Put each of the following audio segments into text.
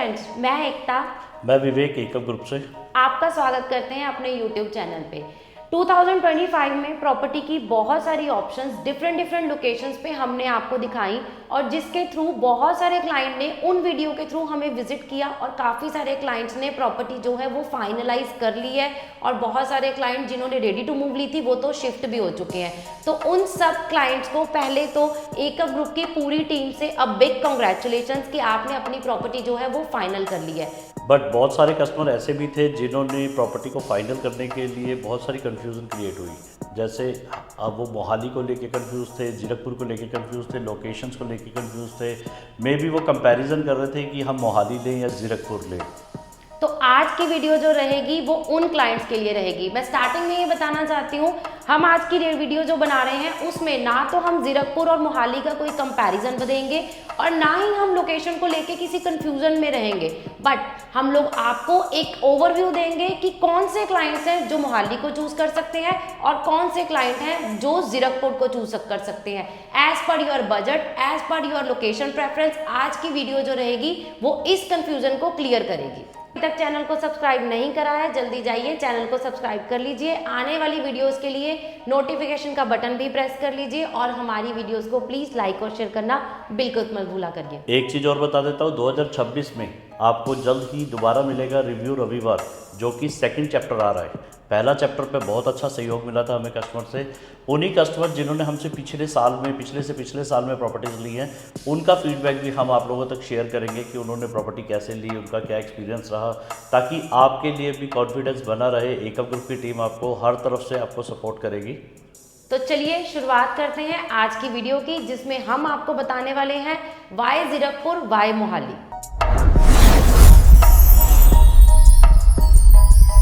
Friends, मैं एकता, मैं विवेक एकम group से आपका स्वागत करते हैं अपने YouTube चैनल पे। 2025 में प्रॉपर्टी की बहुत सारी ऑप्शंस डिफरेंट लोकेशंस पे हमने आपको दिखाई और जिसके थ्रू बहुत सारे क्लाइंट ने उन वीडियो के थ्रू हमें विजिट किया और काफ़ी सारे क्लाइंट्स ने प्रॉपर्टी जो है वो फाइनलाइज कर ली है और बहुत सारे क्लाइंट जिन्होंने रेडी टू मूव ली थी वो तो शिफ्ट भी हो चुके हैं। तो उन सब क्लाइंट्स को पहले तो एकम ग्रुप की पूरी टीम से अ बिग कॉन्ग्रेचुलेशंस कि आपने अपनी प्रॉपर्टी जो है वो फाइनल कर ली है। बट बहुत सारे कस्टमर ऐसे भी थे जिन्होंने प्रॉपर्टी को फाइनल करने के लिए बहुत सारी कन्फ्यूज़न क्रिएट हुई। जैसे अब वो मोहाली को लेके कंफ्यूज थे, जीरकपुर को लेके कंफ्यूज थे, लोकेशंस को लेके कंफ्यूज थे, मे बी वो कंपैरिजन कर रहे थे कि हम मोहाली लें या जीरकपुर लें। तो आज की वीडियो जो रहेगी वो उन क्लाइंट्स के लिए रहेगी। मैं स्टार्टिंग में ये बताना चाहती हूँ, हम आज की वीडियो जो बना रहे हैं उसमें ना तो हम जीरकपुर और मोहाली का कोई कंपैरिजन देंगे और ना ही हम लोकेशन को लेके किसी कंफ्यूजन में रहेंगे, बट हम लोग आपको एक ओवरव्यू देंगे कि कौन से क्लाइंट्स हैं जो मोहाली को चूज कर सकते हैं और कौन से क्लाइंट हैं जो जीरकपुर को चूज कर सकते हैं as per your budget, as per your location preference. आज की वीडियो जो रहेगी वो इस कंफ्यूजन को क्लियर करेगी। अभी तक चैनल को सब्सक्राइब नहीं करा है, जल्दी जाइए चैनल को सब्सक्राइब कर लीजिए। आने वाली वीडियोस के लिए नोटिफिकेशन का बटन भी प्रेस कर लीजिए और हमारी वीडियोस को प्लीज लाइक और शेयर करना बिल्कुल मत भूला करिए। एक चीज़ और बता देता हूँ, 2026 में आपको जल्द ही दोबारा मिलेगा रिव्यू रविवार, जो कि सेकंड चैप्टर आ रहा है। पहला चैप्टर पे बहुत अच्छा सहयोग मिला था हमें कस्टमर से। उन्हीं कस्टमर जिन्होंने हमसे पिछले साल में प्रॉपर्टीज़ ली हैं, उनका फीडबैक भी हम आप लोगों तक शेयर करेंगे कि उन्होंने प्रॉपर्टी कैसे ली, उनका क्या एक्सपीरियंस रहा, ताकि आपके लिए भी कॉन्फिडेंस बना रहे। एकम ग्रुप की टीम आपको हर तरफ से आपको सपोर्ट करेगी। तो चलिए शुरुआत करते हैं आज की वीडियो की, जिसमें हम आपको बताने वाले हैं वाई जीरकपुर, वाई मोहाली।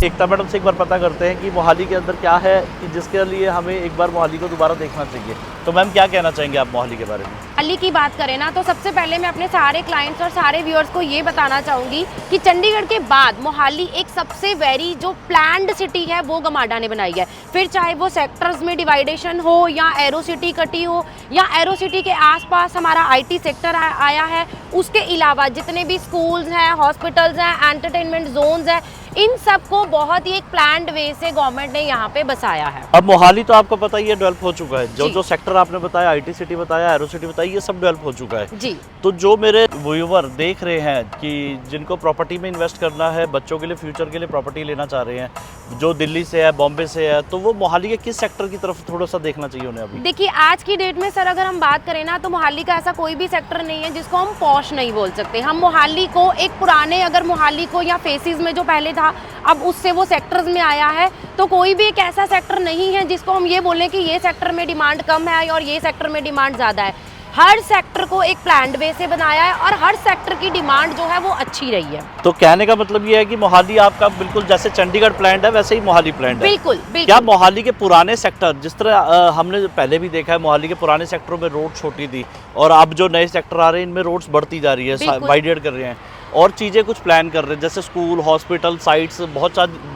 एकता मैडम से एक बार पता करते हैं कि मोहाली के अंदर क्या है कि जिसके लिए हमें एक बार मोहाली को दोबारा देखना चाहिए। तो मैम क्या कहना चाहेंगे आप मोहाली के बारे में? मोहाली की बात करें ना तो सबसे पहले मैं अपने सारे क्लाइंट्स और सारे व्यूअर्स को ये बताना चाहूँगी कि चंडीगढ़ के बाद मोहाली एक सबसे वेरी जो प्लान्ड सिटी है वो गमाडा ने बनाई है। फिर चाहे वो सेक्टर्स में डिवाइडेशन हो या एरो सिटी कटी हो या एरो सिटी के आसपास हमारा IT सेक्टर आया है, उसके अलावा जितने भी स्कूल्स हैं, हॉस्पिटल्स हैं, एंटरटेनमेंट जोन्स हैं, इन सबको बहुत ही एक प्लान्ड वे से गवर्नमेंट ने यहाँ पे बसाया है। अब मोहाली तो आपको पता ही है डेवलप हो चुका है। जो सेक्टर आपने बताया, IT सिटी बताया, एरो सिटी बताई, ये सब डेवलप हो चुका है जी। तो जो मेरे व्यूअर देख रहे हैं कि जिनको प्रॉपर्टी में इन्वेस्ट करना है, बच्चों के लिए फ्यूचर के लिए प्रॉपर्टी लेना चाह रहे हैं, जो दिल्ली से है, बॉम्बे से है, तो वो मोहाली के किस सेक्टर की तरफ थोड़ा सा देखना चाहिए उन्हें? अभी देखिए आज की डेट में सर अगर हम बात करें ना तो मोहाली का ऐसा कोई भी सेक्टर नहीं है जिसको हम पॉश नहीं बोल सकते। हम मोहाली को एक पुराने, अगर मोहाली को या फेसिस में जो पहले था अब उससे वो सेक्टर्स में आया है, तो कोई भी एक ऐसा सेक्टर नहीं है जिसको हम ये बोलें कि ये सेक्टर में डिमांड कम है और ये सेक्टर में डिमांड ज़्यादा है। हर सेक्टर को एक प्लान्ड वे से बनाया है और हर सेक्टर की डिमांड जो है वो अच्छी रही है। तो कहने का मतलब ये है कि मोहाली आपका बिल्कुल जैसे चंडीगढ़ प्लान्ड है वैसे ही मोहाली प्लान्ड है। बिल्कुल। क्या मोहाली के पुराने सेक्टर, जिस तरह हमने पहले भी देखा है, मोहाली के पुराने सेक्टरों में रोड छोटी थी और अब जो नए सेक्टर आ रहे हैं इनमें रोड्स बढ़ती जा रही है, वाइडेड कर रहे हैं और चीज़ें कुछ प्लान कर रहे हैं, जैसे स्कूल, हॉस्पिटल, साइट्स बहुत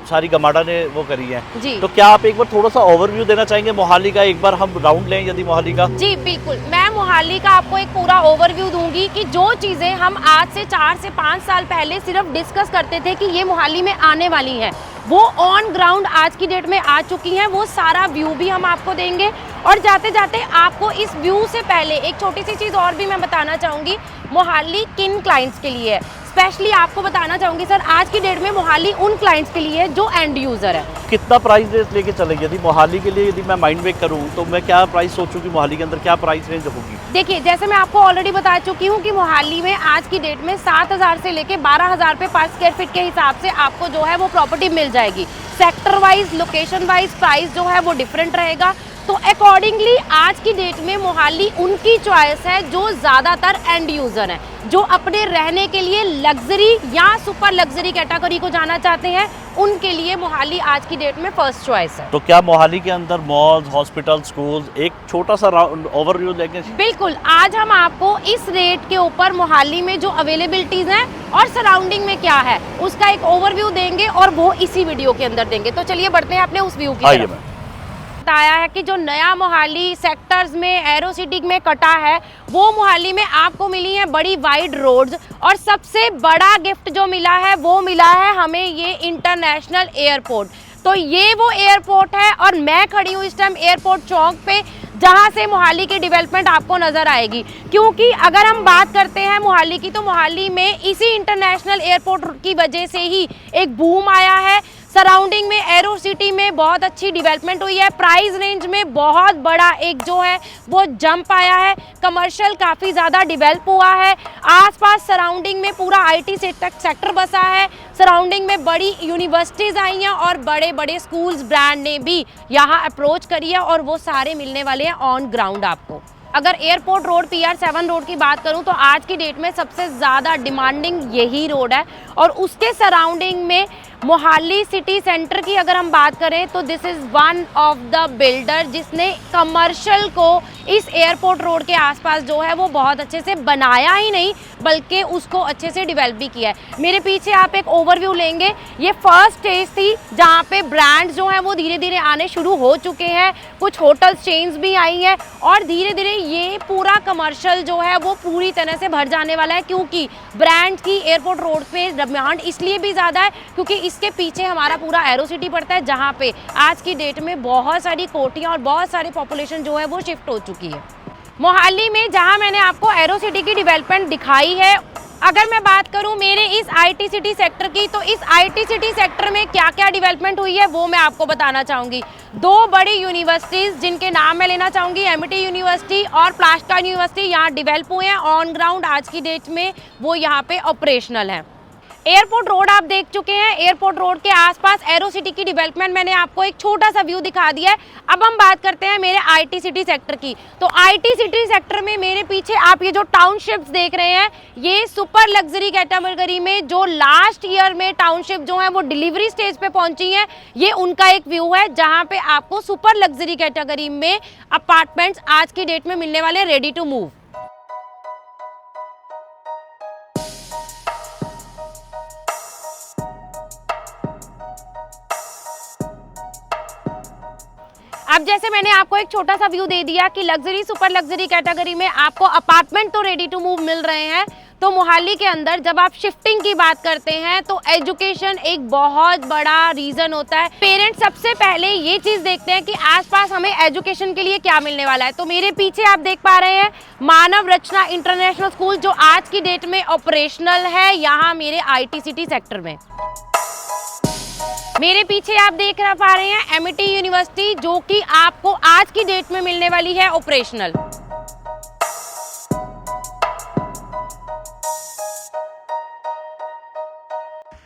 सारी गमाडा ने वो करी है जी। तो क्या आप एक बार थोड़ा सा ओवरव्यू देना चाहेंगे मोहाली का? एक बार हम राउंड लें यदि मोहाली का। जी बिल्कुल, मैं मोहाली का आपको एक पूरा ओवरव्यू दूंगी कि जो चीज़ें हम आज से 4 से 5 साल पहले सिर्फ डिस्कस करते थे कि ये मोहाली में आने वाली हैं, वो ऑन ग्राउंड आज की डेट में आ चुकी हैं। वो सारा व्यू भी हम आपको देंगे और जाते जाते आपको इस व्यू से पहले एक छोटी सी चीज़ और भी मैं बताना चाहूँगी, मोहाली किन क्लाइंट्स के लिए है। स्पेशली आपको बताना चाहूँगी सर, आज की डेट में मोहाली उन क्लाइंट्स के लिए जो एंड यूज़र है। कितना प्राइस रेंज लेके चले? यदि मोहाली के लिए यदि मैं माइंड मेक करूँ तो मैं क्या प्राइस सोचूं कि मोहाली के अंदर क्या प्राइस रेंज होगी? देखिए जैसे मैं आपको ऑलरेडी बता चुकी हूँ कि मोहाली में आज की डेट में 7,000 से लेके 12,000 रुपये पर स्क्वायर फीट के हिसाब से आपको जो है वो प्रॉपर्टी मिल जाएगी। Sector wise, location wise price जो है वो डिफरेंट रहेगा। तो अकॉर्डिंगली आज की डेट में मोहाली उनकी चॉइस है जो ज़्यादातर एंड यूज़र हैं, जो अपने रहने के लिए लग्जरी या सुपर लग्जरी कैटेगरी को जाना चाहते हैं, उनके लिए मोहाली आज की डेट में फर्स्ट चॉइस है। तो क्या मोहाली के अंदर मॉल्स, हॉस्पिटल, स्कूल्स, एक छोटा सा ओवरव्यू लेंगे? बिल्कुल, आज हम आपको इस रेट के ऊपर मोहाली में जो अवेलेबिलिटीज हैं और सराउंडिंग में क्या है उसका एक ओवरव्यू देंगे और वो इसी वीडियो के अंदर देंगे। तो चलिए बढ़ते हैं अपने उस व्यू की तरफ। बताया है कि जो नया मोहाली सेक्टर्स में एरो सिटी में कटा है वो मोहाली में आपको मिली है बड़ी वाइड रोड्स, और सबसे बड़ा गिफ्ट जो मिला है वो मिला है हमें ये इंटरनेशनल एयरपोर्ट। तो ये वो एयरपोर्ट है और मैं खड़ी हूँ इस टाइम एयरपोर्ट चौक पे, जहाँ से मोहाली की डेवलपमेंट आपको नज़र आएगी। क्योंकि अगर हम बात करते हैं मोहाली की, तो मोहाली में इसी इंटरनेशनल एयरपोर्ट की वजह से ही एक बूम आया है। सराउंडिंग में एरो सिटी में बहुत अच्छी डेवलपमेंट हुई है, प्राइस रेंज में बहुत बड़ा एक जो है वो जंप आया है, कमर्शियल काफ़ी ज़्यादा डेवलप हुआ है, आसपास सराउंडिंग में पूरा आईटी सेक्टर बसा है, सराउंडिंग में बड़ी यूनिवर्सिटीज़ आई हैं और बड़े बड़े स्कूल्स ब्रांड ने भी यहाँ अप्रोच करी है और वो सारे मिलने वाले हैं ऑन ग्राउंड आपको। अगर एयरपोर्ट रोड PR7 रोड की बात करूं तो आज की डेट में सबसे ज़्यादा डिमांडिंग यही रोड है, और उसके सराउंडिंग में मोहाली सिटी सेंटर की अगर हम बात करें तो this is one of the builder जिसने कमर्शियल को इस एयरपोर्ट रोड के आसपास जो है वो बहुत अच्छे से बनाया ही नहीं बल्कि उसको अच्छे से डेवलप भी किया है। मेरे पीछे आप एक ओवरव्यू लेंगे, ये फर्स्ट स्टेज थी जहाँ पे ब्रांड्स जो हैं वो धीरे धीरे आने शुरू हो चुके हैं, कुछ होटल चेन्स भी आई हैं और धीरे धीरे ये पूरा कमर्शियल जो है वो पूरी तरह से भर जाने वाला है, क्योंकि ब्रांड्स की एयरपोर्ट रोड पे डिमांड इसलिए भी ज़्यादा है क्योंकि इसके पीछे हमारा पूरा एरो सिटी पड़ता है, जहाँ पे आज की डेट में बहुत सारी कोटियाँ और बहुत सारी पॉपुलेशन जो है वो शिफ्ट हो चुकी है। मोहाली में जहाँ मैंने आपको एरो सिटी की डेवलपमेंट दिखाई है, अगर मैं बात करूं मेरे इस आईटी सिटी सेक्टर की, तो इस आईटी सिटी सेक्टर में क्या क्या डेवलपमेंट हुई है वो मैं आपको बताना चाहूँगी। दो बड़ी यूनिवर्सिटीज़ जिनके नाम मैं लेना चाहूँगी, एमिटी यूनिवर्सिटी और प्लास्का यूनिवर्सिटी, यहाँ डेवलप हुए हैं ऑन ग्राउंड, आज की डेट में वो यहाँ पे ऑपरेशनल हैं। एयरपोर्ट रोड आप देख चुके हैं, एयरपोर्ट रोड के आसपास एरो सिटी की डेवलपमेंट मैंने आपको एक छोटा सा व्यू दिखा दिया है। अब हम बात करते हैं मेरे आईटी सिटी सेक्टर की। तो आईटी सिटी सेक्टर में मेरे पीछे आप ये जो टाउनशिप्स देख रहे हैं, ये सुपर लग्जरी कैटेगरी में जो लास्ट ईयर में टाउनशिप जो है वो डिलीवरी स्टेज पे पहुंची है, ये उनका एक व्यू है जहाँ पे आपको सुपर लग्जरी कैटेगरी में अपार्टमेंट्स आज की डेट में मिलने वाले रेडी टू मूव। अब जैसे मैंने आपको एक छोटा सा व्यू दे दिया कि लग्जरी सुपर लग्जरी कैटेगरी में आपको अपार्टमेंट तो रेडी टू मूव मिल रहे हैं, तो मोहाली के अंदर जब आप शिफ्टिंग की बात करते हैं तो एजुकेशन एक बहुत बड़ा रीजन होता है। पेरेंट्स सबसे पहले ये चीज देखते हैं कि आसपास हमें एजुकेशन के लिए क्या मिलने वाला है। तो मेरे पीछे आप देख पा रहे हैं मानव रचना इंटरनेशनल स्कूल, जो आज की डेट में ऑपरेशनल है यहाँ मेरे आईटी सिटी सेक्टर में। मेरे पीछे आप देख पा रहे हैं एमिटी यूनिवर्सिटी, जो कि आपको आज की डेट में मिलने वाली है ऑपरेशनल।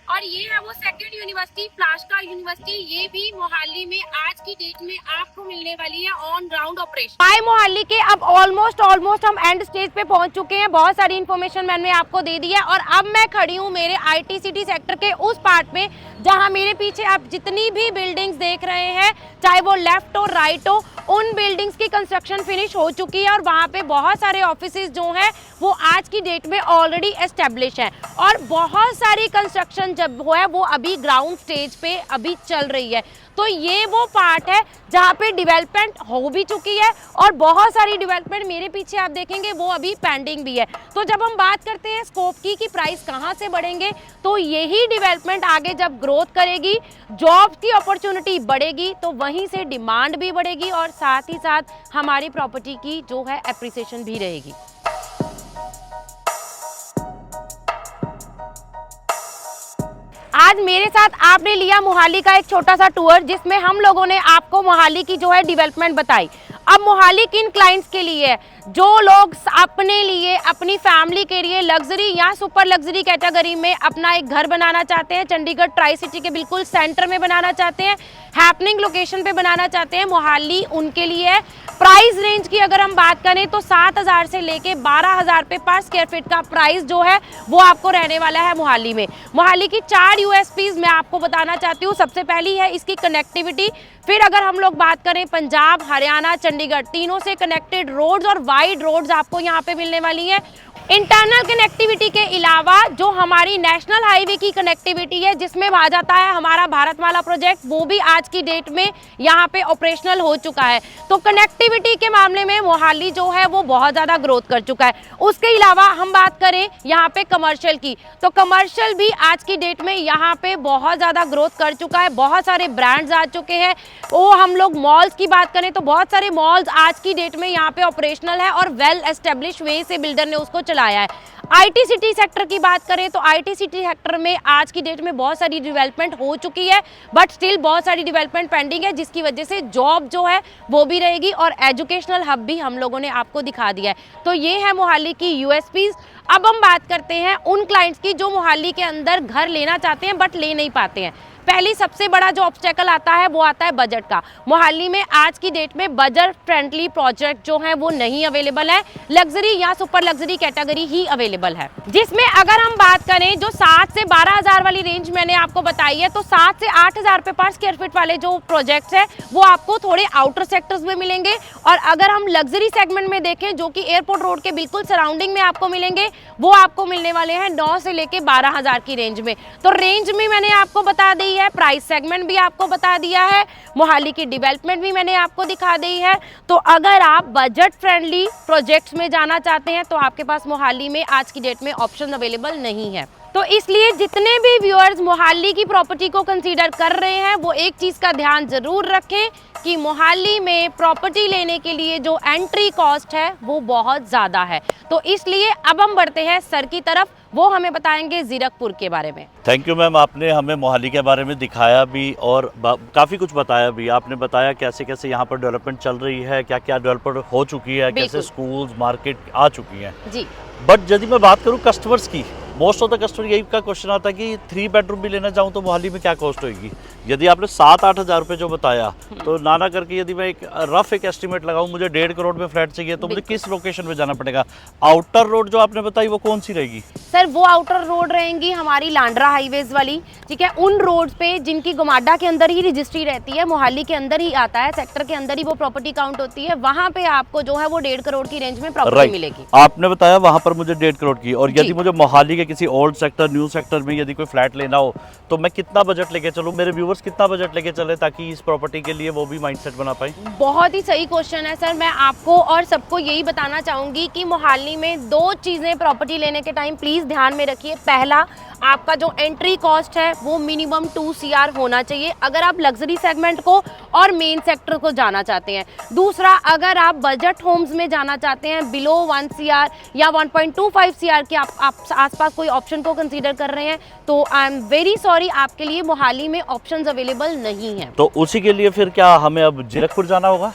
और ये है वो सेकंड यूनिवर्सिटी प्लास्का यूनिवर्सिटी, ये भी मोहाली में आज की डेट में आपको मिलने वाली है on ground operation. By Mohali के अब ऑलमोस्ट हम एंड स्टेज पे पहुंच चुके हैं। बहुत सारी इन्फॉर्मेशन मैंने आपको दे दी है और अब मैं खड़ी हूँ मेरे आईटी सिटी सेक्टर के उस पार्ट में जहाँ मेरे पीछे आप जितनी भी बिल्डिंग्स देख रहे हैं, चाहे वो लेफ्ट हो राइट हो, उन बिल्डिंग्स की कंस्ट्रक्शन फिनिश हो चुकी है और वहाँ पे बहुत सारे ऑफिसेज जो हैं वो आज की डेट में ऑलरेडी एस्टेब्लिश है और बहुत सारी कंस्ट्रक्शन जब वो है वो अभी ग्राउंड स्टेज पे अभी चल रही है। तो ये वो पार्ट है जहाँ पे डेवलपमेंट हो भी चुकी है और बहुत सारी डेवलपमेंट मेरे पीछे आप देखेंगे वो अभी पेंडिंग भी है। तो जब हम बात करते हैं स्कोप की कि प्राइस कहाँ से बढ़ेंगे, तो यही डेवलपमेंट आगे जब ग्रोथ करेगी, जॉब्स की अपॉर्चुनिटी बढ़ेगी, तो वहीं से डिमांड भी बढ़ेगी और साथ ही साथ हमारी प्रॉपर्टी की जो है एप्रिसिएशन भी रहेगी। आज मेरे साथ आपने लिया मोहाली का एक छोटा सा टूर, जिसमें हम लोगों ने आपको मोहाली की जो है डेवलपमेंट बताई। अब मोहाली किन क्लाइंट्स के लिए है? जो लोग अपने लिए, अपनी फैमिली के लिए लग्जरी या सुपर लग्जरी कैटेगरी में अपना एक घर बनाना चाहते हैं, चंडीगढ़ ट्राई सिटी के बिल्कुल सेंटर में बनाना चाहते हैं, हैपनिंग लोकेशन पे बनाना चाहते हैं, मोहाली उनके लिए है। प्राइस रेंज की अगर हम बात करें तो 7,000 से लेके 12,000 रुपये पर स्क्वायर फीट का प्राइस जो है वो आपको रहने वाला है मोहाली में। मोहाली की 4 USPs मैं आपको बताना चाहती हूँ। सबसे पहली है इसकी कनेक्टिविटी। फिर अगर हम लोग बात करें पंजाब, हरियाणा, चंडीगढ़, तीनों से कनेक्टेड रोड्स और वाइड रोड्स आपको यहाँ पे मिलने वाली हैं। इंटरनल कनेक्टिविटी के अलावा जो हमारी नेशनल हाईवे की कनेक्टिविटी है, जिसमें आ जाता है हमारा भारतमाला प्रोजेक्ट, वो भी आज की डेट में यहाँ पे ऑपरेशनल हो चुका है। तो कनेक्टिविटी के मामले में मोहाली जो है वो बहुत ज़्यादा ग्रोथ कर चुका है। उसके अलावा हम बात करें यहाँ पे कमर्शियल की, तो कमर्शियल भी आज की डेट में यहाँ पे बहुत ज़्यादा ग्रोथ कर चुका है। बहुत सारे ब्रांड्स आ चुके हैं। वो हम लोग मॉल्स की बात करें तो बहुत सारे मॉल्स आज की डेट में यहाँ पे ऑपरेशनल है और वेल एस्टेब्लिश वे से बिल्डर ने उसको चलाया है। आईटी सिटी सेक्टर की बात करें तो आईटी सिटी सेक्टर में आज की डेट में बहुत सारी डेवलपमेंट हो चुकी है, बट स्टिल बहुत सारी डेवलपमेंट पेंडिंग है, जिसकी वजह से जॉब जो है वो भी रहेगी और एजुकेशनल हब भी हम लोगों ने आपको दिखा दिया है। तो ये है मोहाली की यूएसपीज। अब हम बात करते हैं उन क्लाइंट्स की जो मोहाली के अंदर घर लेना चाहते हैं बट ले नहीं पाते हैं। पहली सबसे बड़ा जो ऑब्स्टेकल आता है वो आता है बजट का। मोहाली में आज की डेट में बजट फ्रेंडली प्रोजेक्ट जो है वो नहीं अवेलेबल है। लग्जरी या सुपर लग्जरी कैटेगरी ही अवेलेबल है, जिसमें अगर हम बात करें जो 7 से 12,000 वाली रेंज मैंने आपको बताई है, तो 7 से 8,000 रुपए पर स्क्वायर फीट वाले जो प्रोजेक्ट्स है वो आपको थोड़े आउटर सेक्टर्स में मिलेंगे। और अगर हम लग्जरी सेगमेंट में देखें जो कि एयरपोर्ट रोड के बिल्कुल सराउंडिंग में आपको मिलेंगे, वो आपको मिलने वाले हैं 9 से लेके 12,000 की रेंज में। तो रेंज में मैंने आपको बता दी है, प्राइस सेगमेंट भी आपको बता दिया है, मोहाली की डेवलपमेंट भी मैंने आपको दिखा दी है। तो अगर आप बजट फ्रेंडली प्रोजेक्ट्स में जाना चाहते हैं तो आपके पास मोहाली में आज की डेट में ऑप्शन अवेलेबल नहीं है। तो इसलिए जितने भी व्यूअर्स मोहाली की प्रॉपर्टी को कंसीडर कर रहे हैं वो एक चीज़ का ध्यान ज़रूर रखें कि मोहाली में प्रॉपर्टी लेने के लिए जो एंट्री कॉस्ट है वो बहुत ज़्यादा है। तो इसलिए अब हम बढ़ते हैं सर की तरफ, वो हमें बताएंगे जीरकपुर के बारे में। थैंक यू मैम, आपने हमें मोहाली के बारे में दिखाया भी और काफ़ी कुछ बताया भी। आपने बताया कैसे कैसे यहाँ पर डेवलपमेंट चल रही है, क्या क्या डेवलपमेंट हो चुकी है, कैसे स्कूल्स मार्केट आ चुकी हैं जी। बट यदि मैं बात करूँ कस्टमर्स की, मोस्ट ऑफ द कस्टमर यही का क्वेश्चन आता है कि 3 बेडरूम भी लेना चाहूँ तो मोहाली में क्या कॉस्ट होगी। यदि आपने 7-8 हज़ार रुपये जो बताया, तो नाना करके यदि मैं एक रफ एक एस्टिमेट लगाऊं, मुझे 1.5 करोड़ में फ्लैट चाहिए तो मुझे किस लोकेशन पे जाना पड़ेगा? आउटर रोड जो आपने बताई वो कौन सी रहेगी? सर वो आउटर रोड रहेंगी हमारी लांड्रा हाईवेज वाली, ठीक है। उन रोड्स पे जिनकी गुमाडा के अंदर ही रजिस्ट्री रहती है, मोहाली के अंदर ही आता है, सेक्टर के अंदर ही वो प्रॉपर्टी काउंट होती है, वहाँ पे आपको जो है वो 1.5 करोड़ की रेंज में प्रॉपर्टी मिलेगी। आपने बताया वहाँ पर मुझे 1.5 करोड़ की, और यदि मुझे मोहाली के किसी ओल्ड सेक्टर न्यू सेक्टर में यदि कोई फ्लैट लेना हो तो मैं कितना बजट लेके चलूँ? मेरे व्यूवर्स कितना बजट लेके चले ताकि इस प्रॉपर्टी के लिए वो भी माइंडसेट बना पाए? बहुत ही सही क्वेश्चन है सर। मैं आपको और सबको यही बताना चाहूँगी कि मोहाली में 2 चीज़ें प्रॉपर्टी लेने के टाइम प्लीज़ ध्यान में रखिए। पहला, आपका जो एंट्री कॉस्ट है वो मिनिमम 2 CR होना चाहिए अगर आप लग्जरी सेगमेंट को और मेन सेक्टर को जाना चाहते हैं। दूसरा, अगर आप बजट होम्स में जाना चाहते हैं बिलो 1 CR या 1.25 CR के आप आसपास कोई ऑप्शन को कंसीडर कर रहे हैं तो आई एम वेरी सॉरी, आपके लिए मोहाली में ऑप्शंस अवेलेबल नहीं है। तो उसी के लिए फिर क्या हमें अब जीरकपुर जाना होगा?